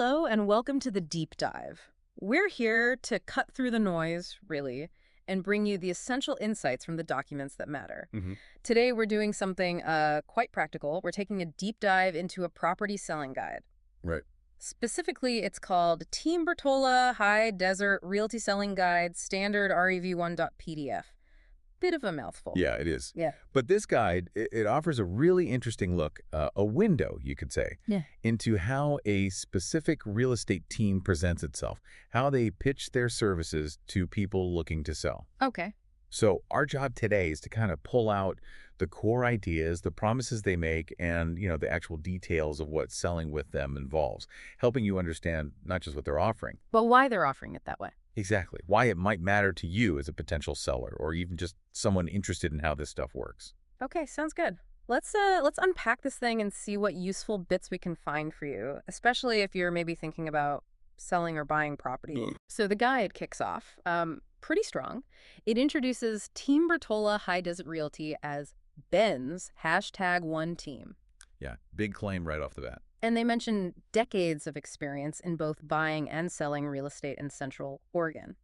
Hello and welcome to the deep dive. We're here to cut through the noise, really, and bring you the essential insights from the documents that matter. hmm Today we're doing something quite practical. We're taking a deep dive into a property selling guide. Right. Specifically, it's called Team Birtola High Desert Realty Selling Guide Standard REV1.pdf. Bit of a mouthful. Yeah, it is. Yeah. But this guide, it offers a really interesting look, a window, you could say, Yeah. into how a specific real estate team presents itself, how they pitch their services to people looking to sell. Okay. So our job today is to kind of pull out the core ideas, the promises they make, and, the actual details of what selling with them involves, helping you understand not just what they're offering. But why they're offering it that way? Exactly. Why it might matter to you as a potential seller or even just someone interested in how this stuff works. Okay, sounds good. Let's unpack this thing and see what useful bits we can find for you, especially if you're maybe thinking about selling or buying property. So the guide kicks off pretty strong. It introduces Team Birtola High Desert Realty as Ben's #1 team. Yeah, big claim right off the bat. And they mention decades of experience in both buying and selling real estate in Central Oregon.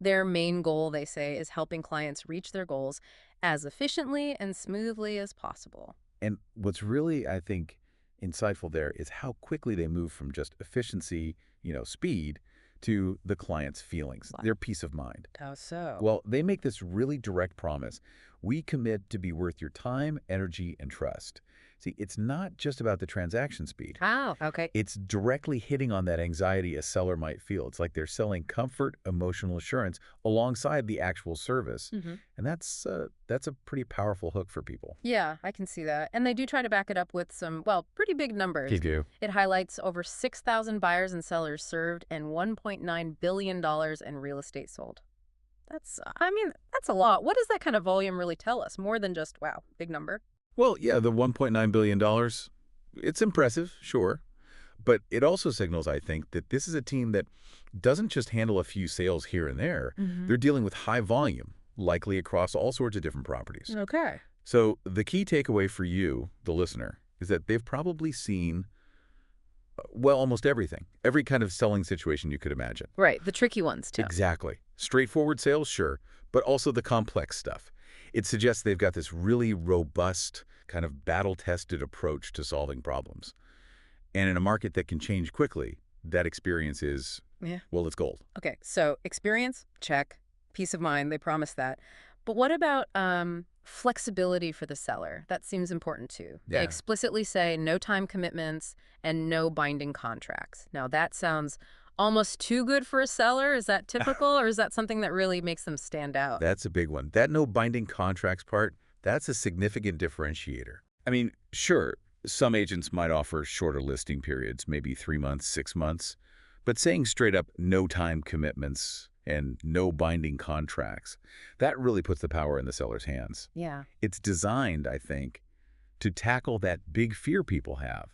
Their main goal, they say, is helping clients reach their goals as efficiently and smoothly as possible. And what's really, I think, insightful there is how quickly they move from just efficiency, speed, to the client's feelings, their peace of mind. How so? Well, they make this really direct promise. We commit to be worth your time, energy, and trust. See, it's not just about the transaction speed. How? Okay. It's directly hitting on that anxiety a seller might feel. It's like they're selling comfort, emotional assurance alongside the actual service. And that's a pretty powerful hook for people. Yeah, I can see that. And they do try to back it up with some, well, pretty big numbers. They do. It highlights over 6,000 buyers and sellers served and $1.9 billion in real estate sold. That's a lot. What does that kind of volume really tell us? More than just, wow, big number? Well, yeah, the $1.9 billion, it's impressive, sure. But it also signals, I think, that this is a team that doesn't just handle a few sales here and there. They're dealing with high volume, likely across all sorts of different properties. Okay. So the key takeaway for you, the listener, is that they've probably seen, well, almost everything. Every kind of selling situation you could imagine. Right, the tricky ones, too. Exactly. Straightforward sales, sure, but also the complex stuff. It suggests they've got this really robust, kind of battle-tested approach to solving problems. And in a market that can change quickly, that experience is, well, it's gold. Okay, so experience, check. Peace of mind, they promise that. But what about flexibility for the seller? That seems important too. Yeah. They explicitly say no time commitments and no binding contracts. Now that sounds almost too good for a seller. Is that typical, or is that something that really makes them stand out? That's a big one. That no binding contracts part, that's a significant differentiator. I mean, sure, some agents might offer shorter listing periods, maybe 3 months, 6 months, but saying straight up no time commitments and no binding contracts, that really puts the power in the seller's hands. Yeah. It's designed, I think, to tackle that big fear people have,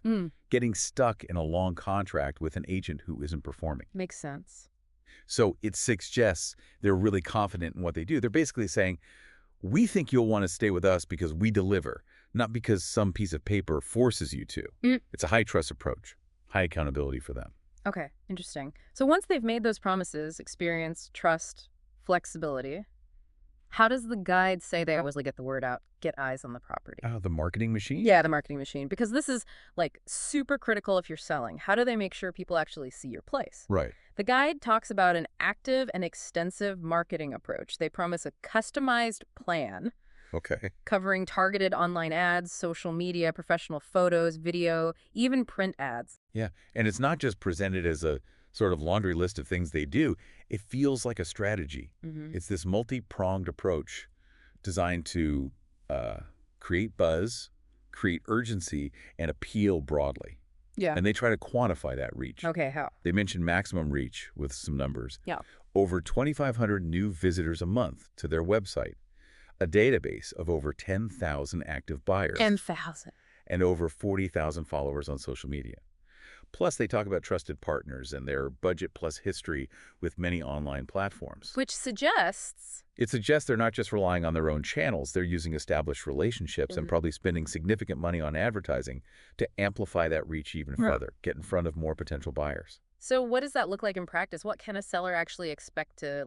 getting stuck in a long contract with an agent who isn't performing. Makes sense. So it suggests they're really confident in what they do. They're basically saying, we think you'll want to stay with us because we deliver, not because some piece of paper forces you to. It's a high-trust approach, high accountability for them. Okay, interesting. So once they've made those promises, experience, trust, flexibility, how does the guide say they always get the word out, get eyes on the property? The marketing machine? Yeah, the marketing machine. Because this is, super critical if you're selling. How do they make sure people actually see your place? Right. The guide talks about an active and extensive marketing approach. They promise a customized plan Okay. covering targeted online ads, social media, professional photos, video, even print ads. Yeah, and it's not just presented as a sort of laundry list of things they do. It feels like a strategy. It's this multi-pronged approach designed to create buzz, create urgency, and appeal broadly. Yeah. And they try to quantify that reach. Okay, how? They mention maximum reach with some numbers. Yeah. Over 2,500 new visitors a month to their website, a database of over 10,000 active buyers, 10,000. and over 40,000 followers on social media. Plus, they talk about trusted partners and their budget plus history with many online platforms. Which suggests... It suggests they're not just relying on their own channels. They're using established relationships and probably spending significant money on advertising to amplify that reach even further, get in front of more potential buyers. So what does that look like in practice? What can a seller actually expect to,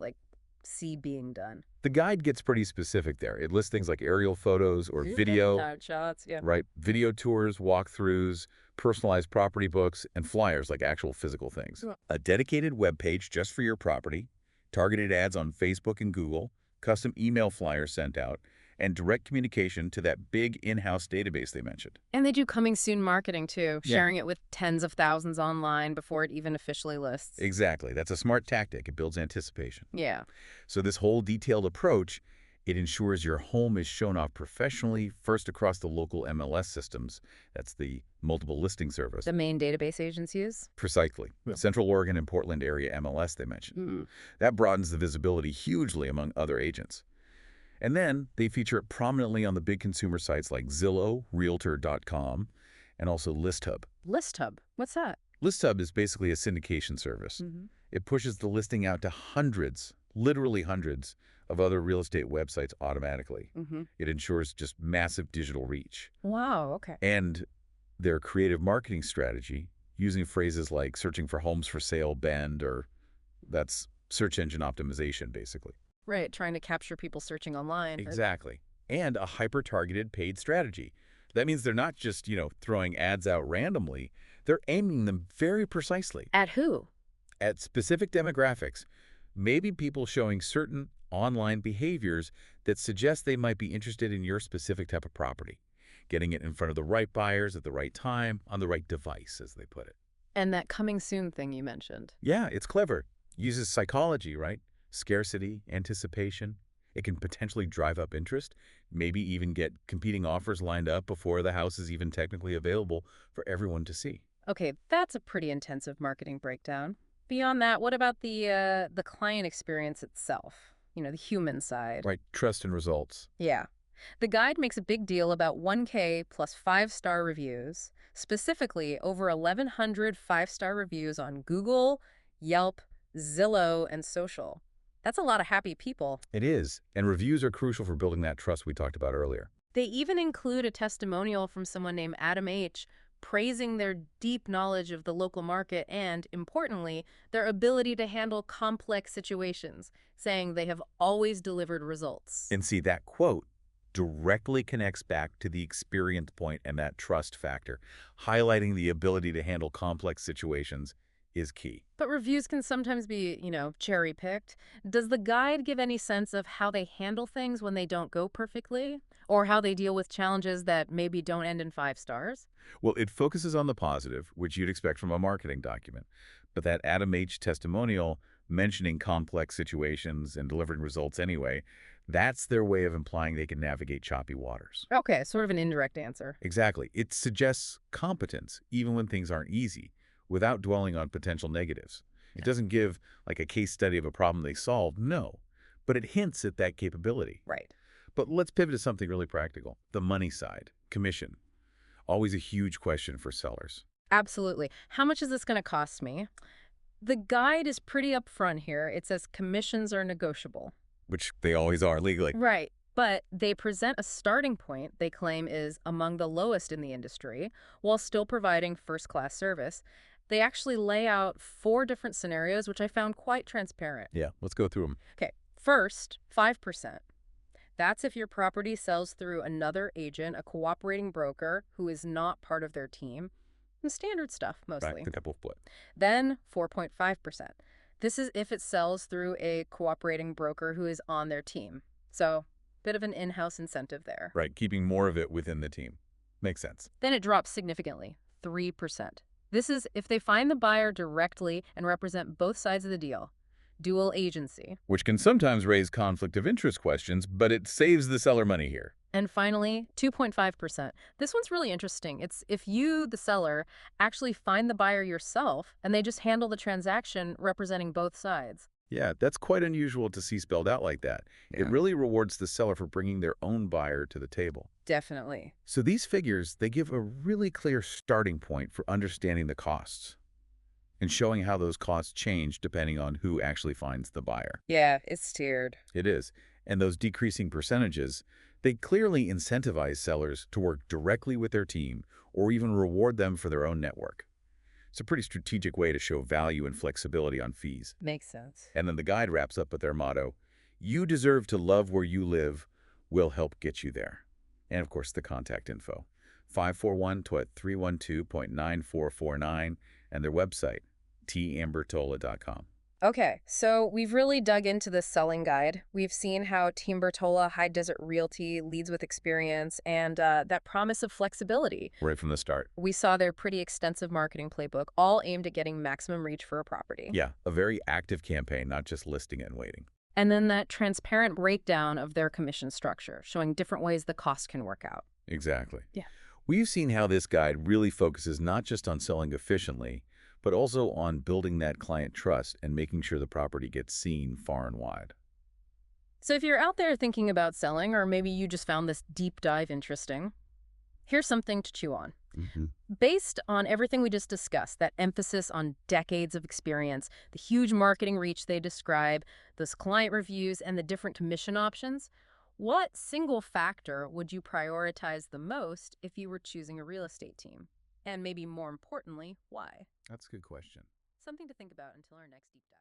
see being done? The guide gets pretty specific there. It lists things like aerial photos or video, Inside shots, yeah. right? Video tours, walkthroughs, personalized property books, and flyers like actual physical things. Yeah. A dedicated web page just for your property, targeted ads on Facebook and Google, custom email flyers sent out, and direct communication to that big in-house database they mentioned. And they do coming soon marketing too, Yeah. sharing it with tens of thousands online before it even officially lists. Exactly. That's a smart tactic. It builds anticipation. Yeah. So this whole detailed approach, it ensures your home is shown off professionally, first across the local MLS systems. That's the multiple listing service. The main database agencies? Precisely. Yeah. Central Oregon and Portland area MLS they mentioned. Mm. That broadens the visibility hugely among other agents. And then they feature it prominently on the big consumer sites like Zillow, Realtor.com, and also ListHub. ListHub? What's that? ListHub is basically a syndication service. Mm-hmm. It pushes the listing out to hundreds, literally hundreds, of other real estate websites automatically. Mm-hmm. It ensures just massive digital reach. Wow, okay. And their creative marketing strategy, using phrases like searching for homes for sale, bend, or that's search engine optimization, basically. Right, trying to capture people searching online. Exactly. And a hyper-targeted paid strategy. That means they're not just, throwing ads out randomly. They're aiming them very precisely. At who? At specific demographics, maybe people showing certain online behaviors that suggest they might be interested in your specific type of property. Getting it in front of the right buyers at the right time, on the right device, as they put it. And that coming soon thing you mentioned. Yeah, it's clever. Uses psychology, right? Scarcity, anticipation. It can potentially drive up interest, maybe even get competing offers lined up before the house is even technically available for everyone to see. Okay, that's a pretty intensive marketing breakdown. Beyond that, what about the client experience itself? The human side. Right, trust and results. Yeah. The guide makes a big deal about 1K plus 5-star reviews, specifically over 1,100 5-star reviews on Google, Yelp, Zillow, and social. That's a lot of happy people. It is, and reviews are crucial for building that trust we talked about earlier. They even include a testimonial from someone named Adam H., praising their deep knowledge of the local market and, importantly, their ability to handle complex situations, saying they have always delivered results. And see, that quote directly connects back to the experience point and that trust factor. Highlighting the ability to handle complex situations is key. But reviews can sometimes be, cherry-picked. Does the guide give any sense of how they handle things when they don't go perfectly? Or how they deal with challenges that maybe don't end in 5 stars? Well, it focuses on the positive, which you'd expect from a marketing document. But that Adam H. testimonial mentioning complex situations and delivering results anyway, that's their way of implying they can navigate choppy waters. Okay, sort of an indirect answer. Exactly. It suggests competence, even when things aren't easy, without dwelling on potential negatives. It doesn't give like a case study of a problem they solved, no. But it hints at that capability. Right. But let's pivot to something really practical. The money side, commission. Always a huge question for sellers. Absolutely. How much is this going to cost me? The guide is pretty upfront here. It says commissions are negotiable. Which they always are legally. Right. But they present a starting point they claim is among the lowest in the industry, while still providing first-class service. They actually lay out 4 different scenarios, which I found quite transparent. Yeah, let's go through them. Okay. First, 5%. That's if your property sells through another agent, a cooperating broker who is not part of their team. Standard stuff, mostly. Right, couple split. Then 4.5%. This is if it sells through a cooperating broker who is on their team. So, bit of an in-house incentive there. Right, keeping more of it within the team. Makes sense. Then it drops significantly, 3%. This is if they find the buyer directly and represent both sides of the deal. Dual agency. Which can sometimes raise conflict of interest questions, but it saves the seller money here. And finally, 2.5%. This one's really interesting. It's if you, the seller, actually find the buyer yourself and they just handle the transaction representing both sides. Yeah, that's quite unusual to see spelled out like that. It really rewards the seller for bringing their own buyer to the table. Definitely. So these figures, they give a really clear starting point for understanding the costs and showing how those costs change depending on who actually finds the buyer. Yeah, it's tiered. It is. And those decreasing percentages, they clearly incentivize sellers to work directly with their team or even reward them for their own network. It's a pretty strategic way to show value and flexibility on fees. Makes sense. And then the guide wraps up with their motto, "You deserve to love where you live. We'll help get you there." And of course, the contact info, 541-312.9449, and their website, tmbirtola.com. Okay, so we've really dug into this selling guide. We've seen how Team Birtola High Desert Realty leads with experience and that promise of flexibility. Right from the start. We saw their pretty extensive marketing playbook, all aimed at getting maximum reach for a property. Yeah, a very active campaign, not just listing it and waiting. And then that transparent breakdown of their commission structure, showing different ways the cost can work out. Exactly. Yeah. We've seen how this guide really focuses not just on selling efficiently, but also on building that client trust and making sure the property gets seen far and wide. So if you're out there thinking about selling, or maybe you just found this deep dive interesting, here's something to chew on. Based on everything we just discussed, that emphasis on decades of experience, the huge marketing reach they describe, those client reviews, and the different commission options, what single factor would you prioritize the most if you were choosing a real estate team? And maybe more importantly, why? That's a good question. Something to think about until our next deep dive.